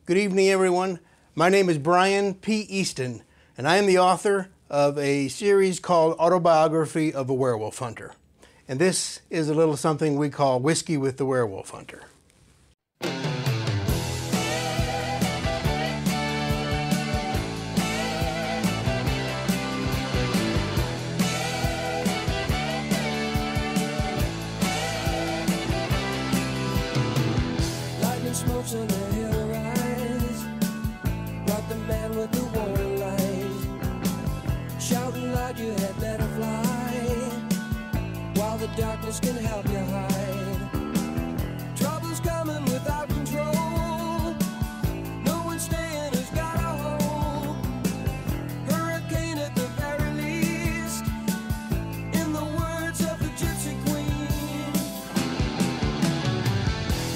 Good evening, everyone. My name is Brian P. Easton, and I am the author of a series called Autobiography of a Werewolf Hunter. And this is a little something we call Whiskey with the Werewolf Hunter. Lightning smokes on the hill rise, brought the man with the warning light, shouting loud you had better fly, while the darkness can help you hide. Trouble's coming without control, no one's staying who's got a hold. Hurricane at the very least, in the words of the Gypsy Queen.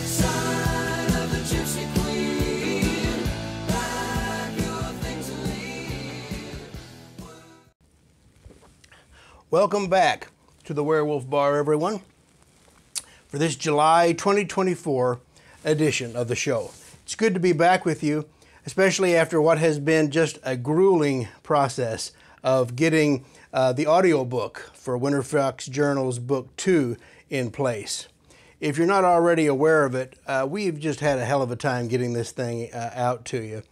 Sign of the Gypsy Queen, pack your things and leave. Welcome back to the Werewolf Bar, everyone, for this July 2024 edition of the show. It's good to be back with you, especially after what has been just a grueling process of getting the audiobook for Winter Fox Journal's Book 2 in place. If you're not already aware of it, we've just had a hell of a time getting this thing out to you.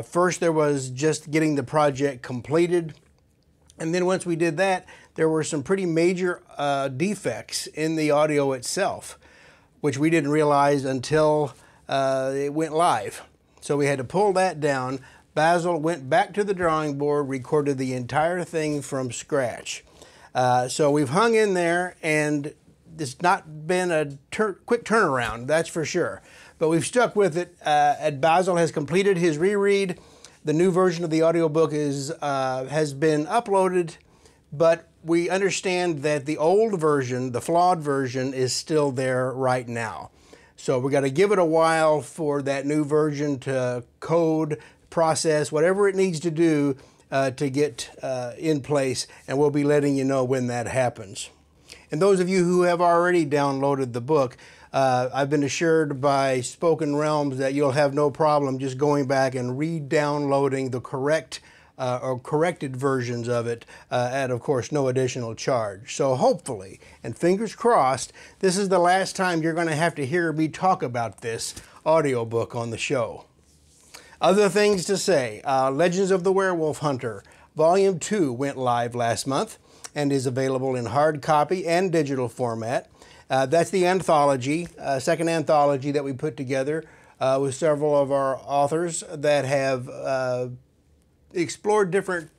First, there was just getting the project completed, and then once we did that, there were some pretty major defects in the audio itself, which we didn't realize until it went live. So we had to pull that down. Basil went back to the drawing board, recorded the entire thing from scratch. So we've hung in there, and it's not been a quick turnaround, that's for sure. But we've stuck with it. Basil has completed his reread. The new version of the audiobook has been uploaded, but we understand that the old version, the flawed version, is still there right now. So we got to give it a while for that new version to code, process, whatever it needs to do to get in place, and we'll be letting you know when that happens. And those of you who have already downloaded the book, I've been assured by Spoken Realms that you'll have no problem just going back and re-downloading the correct or corrected versions of it at, of course, no additional charge. So hopefully, and fingers crossed, this is the last time you're going to have to hear me talk about this audiobook on the show. Other things to say, Legends of the Werewolf Hunter, Volume 2 went live last month and is available in hard copy and digital format. That's the anthology, second anthology that we put together with several of our authors that have explored different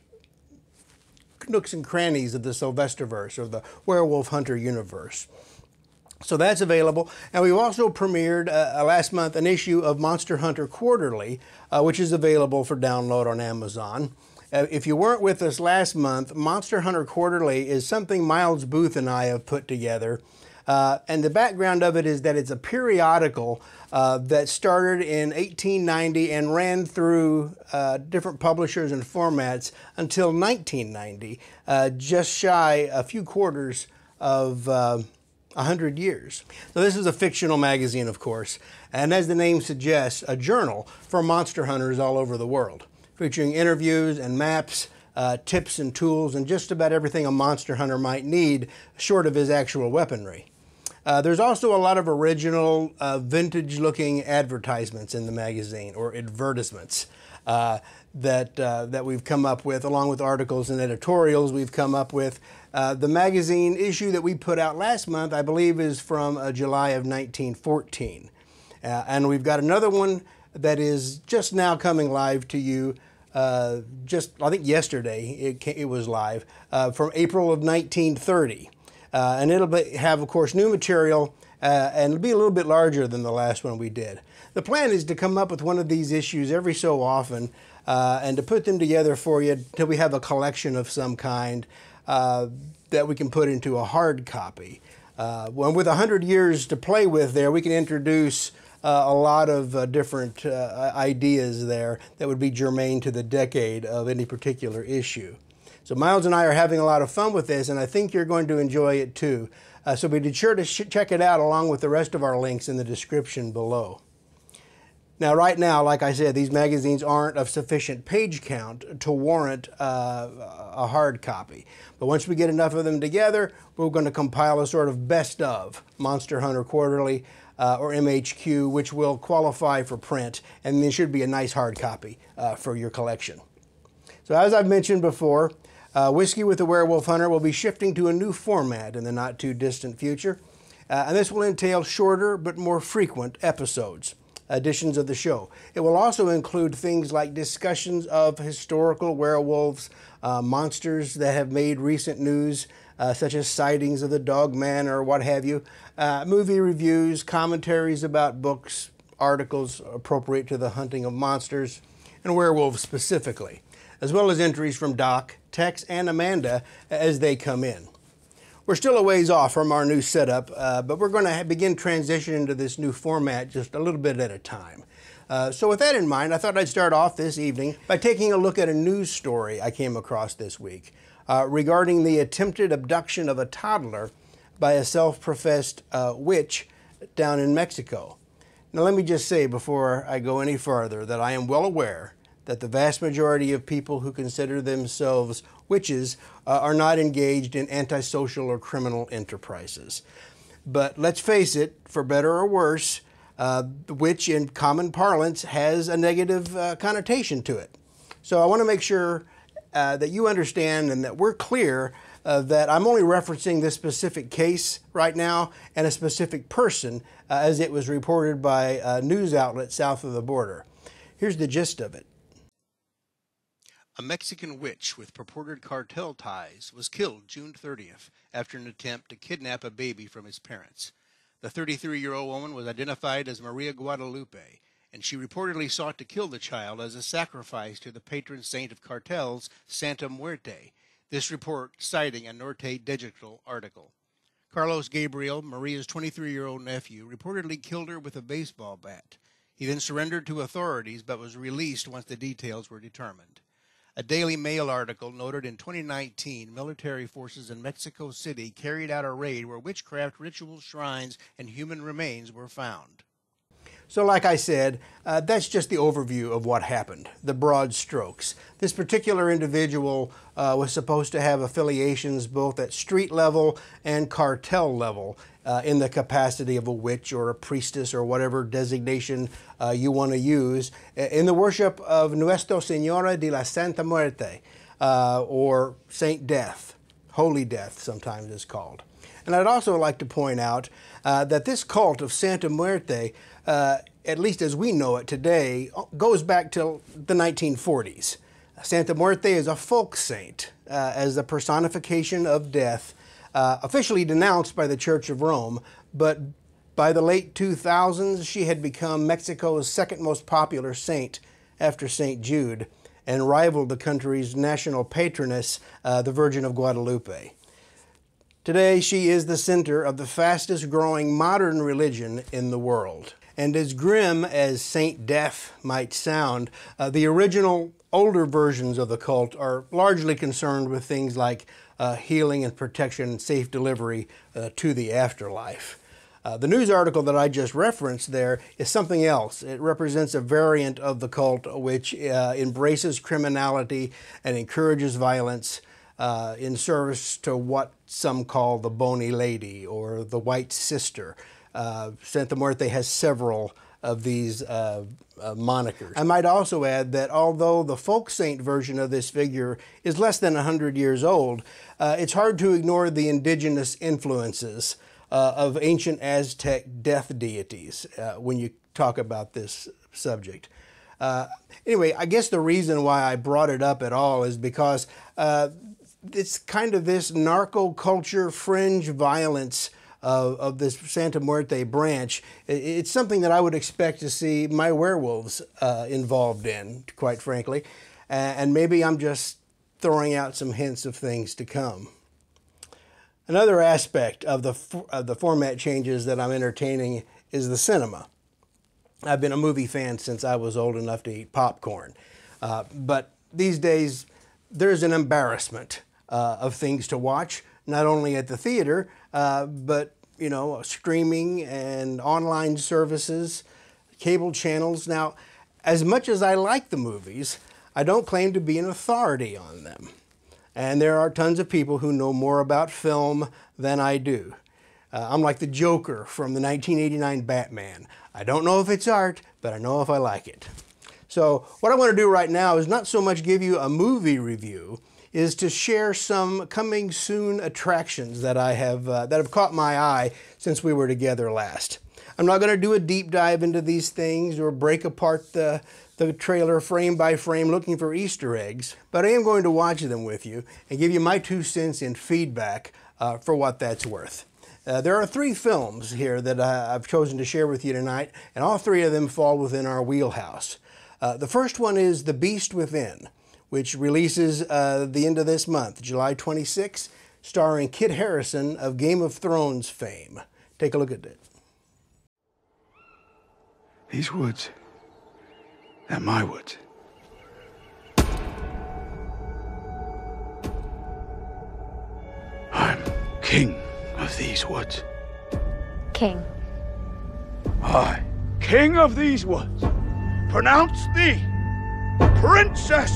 nooks and crannies of the Sylvesterverse, or the Werewolf Hunter universe. So that's available. And we've also premiered last month an issue of Monster Hunter Quarterly, which is available for download on Amazon. If you weren't with us last month, Monster Hunter Quarterly is something Miles Booth and I have put together. And the background of it is that it's a periodical that started in 1890 and ran through different publishers and formats until 1990, just shy a few quarters of 100 years. So this is a fictional magazine, of course, and as the name suggests, a journal for monster hunters all over the world, featuring interviews and maps, tips and tools, and just about everything a monster hunter might need, short of his actual weaponry. There's also a lot of original, vintage-looking advertisements in the magazine, or advertisements, that we've come up with, along with articles and editorials we've come up with. The magazine issue that we put out last month, I believe, is from July of 1914. And we've got another one that is just now coming live to you. I think yesterday it was live, from April of 1930. And it'll have, of course, new material, and it'll be a little bit larger than the last one we did. The plan is to come up with one of these issues every so often and to put them together for you until we have a collection of some kind that we can put into a hard copy. Well, with 100 years to play with there, we can introduce a lot of different ideas there that would be germane to the decade of any particular issue. So Miles and I are having a lot of fun with this, and I think you're going to enjoy it too. So be sure to check it out along with the rest of our links in the description below. Now, right now, like I said, these magazines aren't of sufficient page count to warrant a hard copy. But once we get enough of them together, we're going to compile a sort of best of Monster Hunter Quarterly or MHQ, which will qualify for print, and there should be a nice hard copy for your collection. So as I've mentioned before, Whiskey with the Werewolf Hunter will be shifting to a new format in the not-too-distant future, and this will entail shorter but more frequent editions of the show. It will also include things like discussions of historical werewolves, monsters that have made recent news, such as sightings of the Dog Man or what have you, movie reviews, commentaries about books, articles appropriate to the hunting of monsters, and werewolves specifically, as well as entries from Doc, Tex, and Amanda as they come in. We're still a ways off from our new setup, but we're going to begin transitioning to this new format just a little bit at a time. So with that in mind, I thought I'd start off this evening by taking a look at a news story I came across this week regarding the attempted abduction of a toddler by a self-professed witch down in Mexico. Now let me just say before I go any further that I am well aware that the vast majority of people who consider themselves witches are not engaged in antisocial or criminal enterprises. But let's face it, for better or worse, the witch in common parlance has a negative connotation to it. So I want to make sure that you understand and that we're clear that I'm only referencing this specific case right now and a specific person as it was reported by a news outlet south of the border. Here's the gist of it. A Mexican witch with purported cartel ties was killed June 30th after an attempt to kidnap a baby from his parents. The 33-year-old woman was identified as Maria Guadalupe, and she reportedly sought to kill the child as a sacrifice to the patron saint of cartels, Santa Muerte, this report citing a Norte Digital article. Carlos Gabriel, Maria's 23-year-old nephew, reportedly killed her with a baseball bat. He then surrendered to authorities but was released once the details were determined. A Daily Mail article noted in 2019, military forces in Mexico City carried out a raid where witchcraft ritual shrines and human remains were found. So like I said, that's just the overview of what happened, the broad strokes. This particular individual was supposed to have affiliations both at street level and cartel level in the capacity of a witch or a priestess or whatever designation you want to use in the worship of Nuestra Señora de la Santa Muerte, or Saint Death, Holy Death sometimes it's called. And I'd also like to point out that this cult of Santa Muerte, at least as we know it today, goes back till the 1940s. Santa Muerte is a folk saint, as the personification of death, officially denounced by the Church of Rome, but by the late 2000s, she had become Mexico's second most popular saint after St. Jude, and rivaled the country's national patroness, the Virgin of Guadalupe. Today, she is the center of the fastest growing modern religion in the world. And as grim as Saint Death might sound, the original older versions of the cult are largely concerned with things like healing and protection and safe delivery to the afterlife. The news article that I just referenced there is something else. It represents a variant of the cult which embraces criminality and encourages violence in service to what some call the Bony Lady or the White Sister. Santa Muerte has several of these monikers. I might also add that although the folk saint version of this figure is less than 100 years old, it's hard to ignore the indigenous influences of ancient Aztec death deities when you talk about this subject. Anyway, I guess the reason why I brought it up at all is because it's kind of this narco-culture fringe violence of this Santa Muerte branch. It's something that I would expect to see my werewolves involved in, quite frankly. And maybe I'm just throwing out some hints of things to come. Another aspect of the format changes that I'm entertaining is the cinema. I've been a movie fan since I was old enough to eat popcorn. But these days, there's an embarrassment of things to watch, not only at the theater, but, you know, streaming and online services cable channels. Now, as much as I like the movies, I don't claim to be an authority on them. And there are tons of people who know more about film than I do. I'm like the Joker from the 1989 Batman. I don't know if it's art, but I know if I like it. So what I want to do right now is not so much give you a movie review, is to share some coming soon attractions that have caught my eye since we were together last. I'm not going to do a deep dive into these things or break apart the trailer frame by frame looking for Easter eggs, but I am going to watch them with you and give you my 2 cents in feedback for what that's worth. There are 3 films here that I've chosen to share with you tonight, and all 3 of them fall within our wheelhouse. The first one is The Beast Within, which releases the end of this month, July 26, starring Kit Harington of Game of Thrones fame. Take a look at it. These woods, they're my woods. I'm king of these woods. King. I, king of these woods, pronounce thee princess.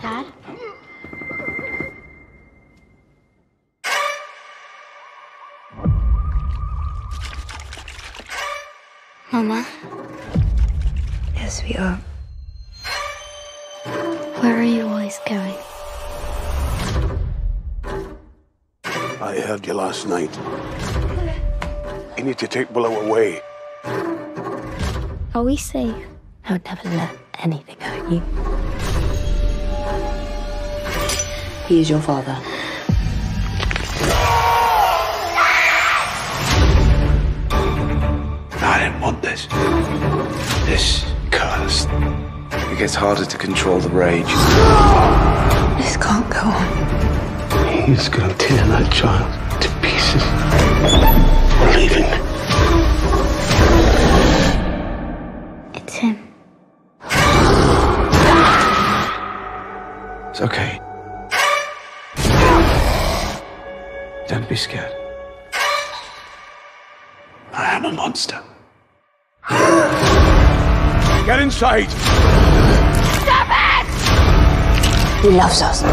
Dad? Mama? Yes, we are. Where are you always going? I heard you last night. You need to take Willow away. Are we safe? I would never let anything hurt you. He is your father. I didn't want this. This curse. It gets harder to control the rage. This can't go on. He's gonna tear that child to pieces. We're leaving. It's him. It's okay. Don't be scared. I am a monster. Get inside! He loves us.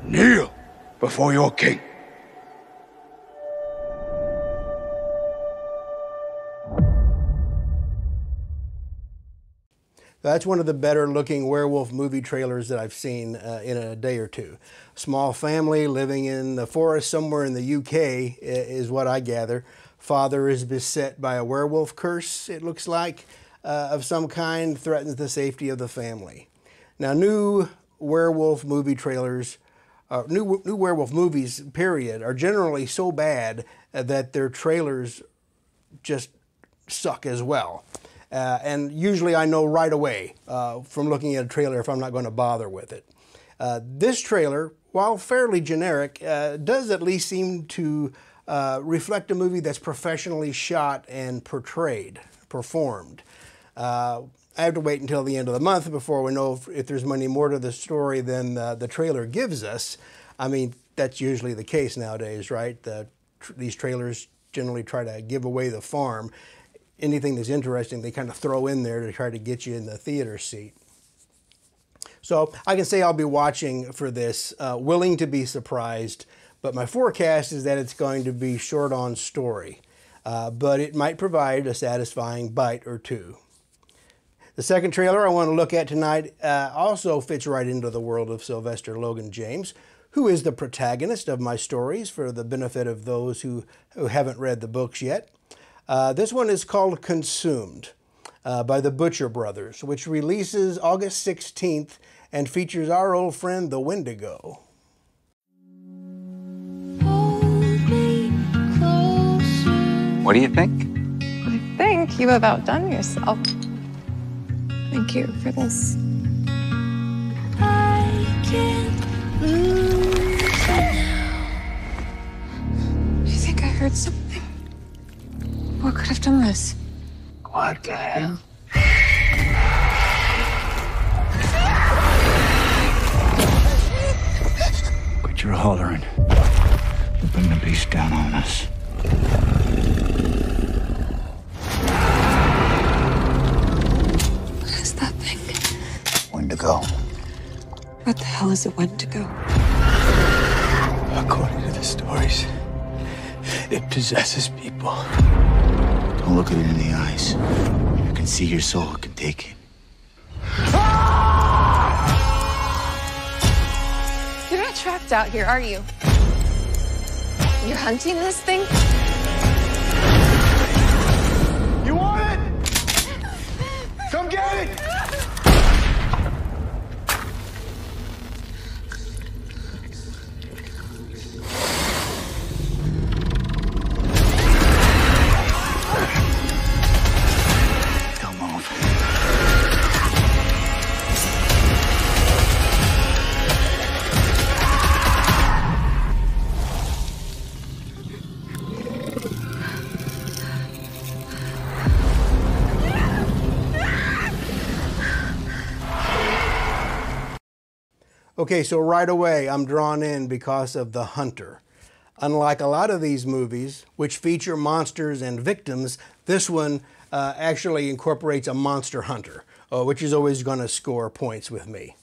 Kneel before your king. That's one of the better looking werewolf movie trailers that I've seen in a day or two. Small family living in the forest somewhere in the UK is what I gather. Father is beset by a werewolf curse, it looks like, of some kind, threatens the safety of the family. Now, new werewolf movie trailers, new werewolf movies, period, are generally so bad that their trailers just suck as well. And usually I know right away from looking at a trailer if I'm not going to bother with it. This trailer, while fairly generic, does at least seem to reflect a movie that's professionally shot and performed. I have to wait until the end of the month before we know if there's any more to the story than the trailer gives us. I mean, that's usually the case nowadays, right? These trailers generally try to give away the farm. Anything that's interesting, they kind of throw in there to try to get you in the theater seat. So I can say I'll be watching for this, willing to be surprised, but my forecast is that it's going to be short on story, but it might provide a satisfying bite or two. The second trailer I want to look at tonight also fits right into the world of Sylvester Logan James, who is the protagonist of my stories for the benefit of those who haven't read the books yet. This one is called Consumed by the Butcher Brothers, which releases August 16th and features our old friend, the Wendigo. What do you think? I think you have outdone yourself. Thank you for this. I can't lose Do you think I heard something? What could have done this? What the hell? Wendigo. What the hell is a Wendigo? According to the stories, it possesses people. Don't look at it in the eyes. You can see your soul can take it. You're not trapped out here, are you? You're hunting this thing? You want it? Come get it! Don't move. Okay, so right away I'm drawn in because of The Hunter. Unlike a lot of these movies, which feature monsters and victims, this one actually incorporates a monster hunter, which is always going to score points with me.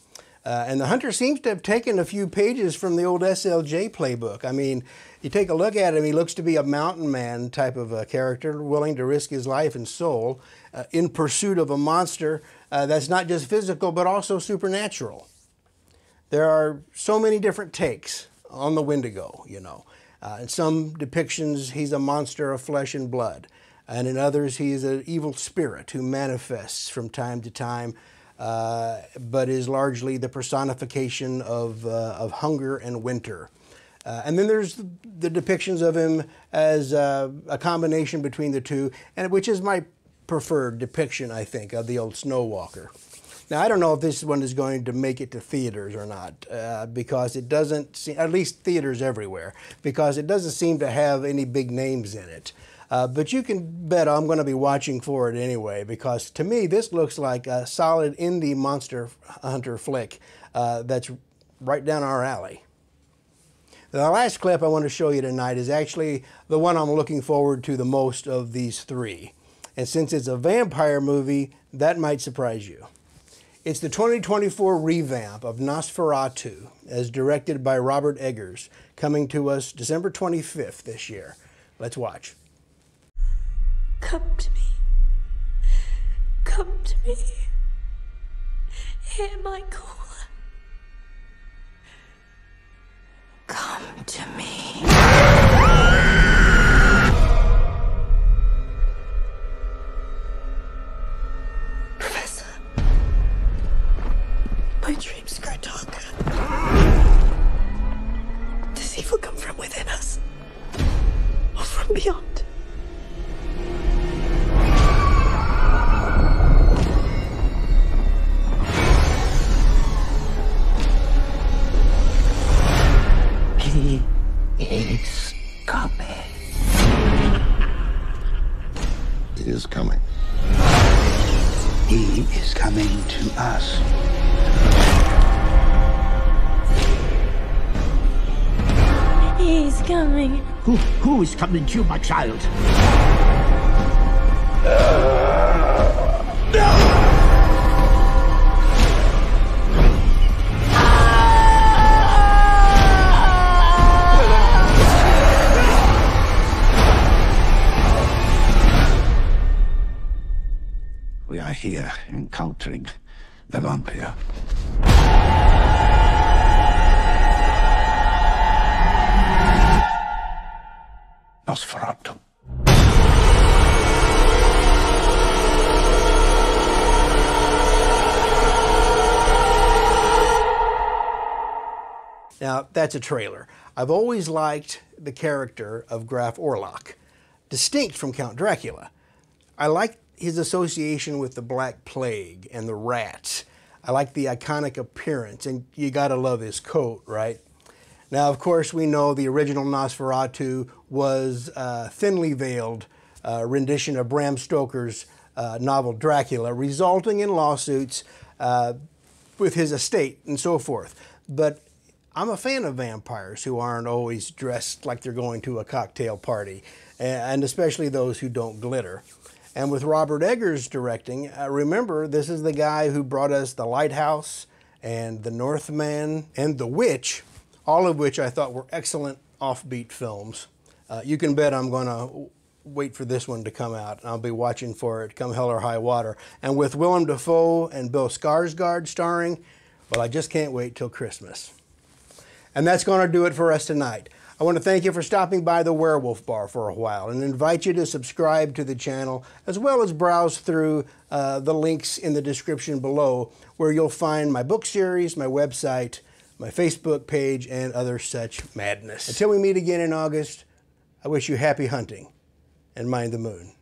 And The Hunter seems to have taken a few pages from the old SLJ playbook. I mean, you take a look at him, he looks to be a mountain man type of a character, willing to risk his life and soul in pursuit of a monster that's not just physical, but also supernatural. There are so many different takes on the Wendigo, you know. In some depictions, he's a monster of flesh and blood. And in others, he is an evil spirit who manifests from time to time, but is largely the personification of hunger and winter. And then there's the depictions of him as a combination between the two, and which is my preferred depiction, I think, of the old Snow Walker. Now, I don't know if this one is going to make it to theaters or not, because it doesn't seem, at least theaters everywhere, because it doesn't seem to have any big names in it. But you can bet I'm going to be watching for it anyway, because to me, this looks like a solid indie monster hunter flick that's right down our alley. The last clip I want to show you tonight is actually the one I'm looking forward to the most of these three. And since it's a vampire movie, that might surprise you. It's the 2024 revamp of Nosferatu, as directed by Robert Eggers, coming to us December 25th this year. Let's watch. Come to me. Come to me. Hear my call. Come to me. Professor, my dreams grow darker. Does evil come from within us or from beyond? He is coming. He is coming. He is coming to us. He's coming. Who is coming to you, my child? We are here encountering the vampire. Nosferatu. Now, that's a trailer. I've always liked the character of Graf Orlok, distinct from Count Dracula. I like his association with the Black Plague and the rats. I like the iconic appearance, and you gotta love his coat, right? Now, of course, we know the original Nosferatu was a thinly veiled rendition of Bram Stoker's novel Dracula, resulting in lawsuits with his estate and so forth. But I'm a fan of vampires who aren't always dressed like they're going to a cocktail party, and especially those who don't glitter. And with Robert Eggers directing, remember, this is the guy who brought us The Lighthouse and The Northman and The Witch, all of which I thought were excellent offbeat films. You can bet I'm going to wait for this one to come out. I'll be watching for it come hell or high water. And with Willem Dafoe and Bill Skarsgård starring, well, I just can't wait till Christmas. And that's going to do it for us tonight. I want to thank you for stopping by the Werewolf Bar for a while and invite you to subscribe to the channel, as well as browse through the links in the description below, where you'll find my book series, my website, my Facebook page, and other such madness. Until we meet again in August, I wish you happy hunting and mind the moon.